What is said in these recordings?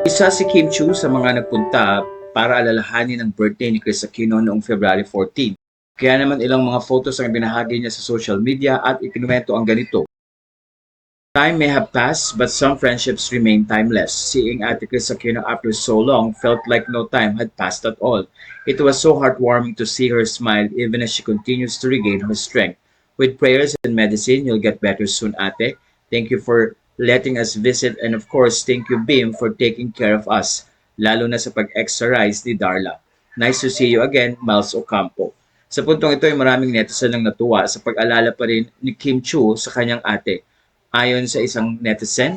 Isa si Kim Chu sa mga nagpunta para alalahanin ang birthday ni Chris Aquino noong February 14. Kaya naman ilang mga photos ang binahagi niya sa social media at ikinuwento ang ganito. Time may have passed, but some friendships remain timeless. Seeing Ate Chris Aquino after so long felt like no time had passed at all. It was so heartwarming to see her smile even as she continues to regain her strength. With prayers and medicine, you'll get better soon, Ate. Thank you for letting us visit, and of course, thank you, Bim, for taking care of us, lalo na sa pag-exercise ni Darla. Nice to see you again, Miles Ocampo. Sa puntong ito ay maraming netizen ang natuwa sa pag-alala pa rin ni Kim Chu sa kanyang ate. Ayon sa isang netizen,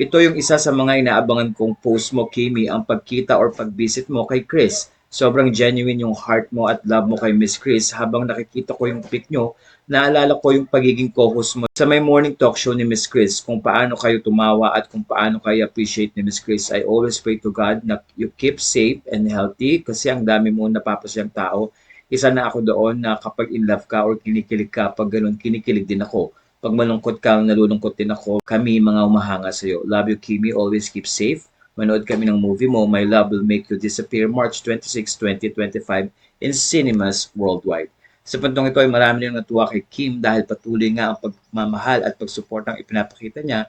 ito yung isa sa mga inaabangan kong post mo, Kimi, ang pagkita or pag-visit mo kay Chris. Sobrang genuine yung heart mo at love mo kay Miss Chris. Habang nakikita ko yung pic nyo, naalala ko yung pagiging co-host mo sa may morning talk show ni Miss Chris, kung paano kayo tumawa at kung paano kayo appreciate ni Miss Chris. I always pray to God na you keep safe and healthy kasi ang dami mo napapasyang tao. Isa na ako doon na kapag in love ka or kinikilig ka, pag ganun, kinikilig din ako. Pag malungkot ka, nalulungkot din ako. Kami mga umahanga sa'yo. Love you, Kimi. Always keep safe. Manood kami ng movie mo, My Love Will Make You Disappear, March 26, 2025 in cinemas worldwide. Sa puntong ito ay marami rin natuwa kay Kim dahil patuloy nga ang pagmamahal at pagsuportang ipinapakita niya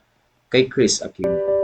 kay Chris Aquino.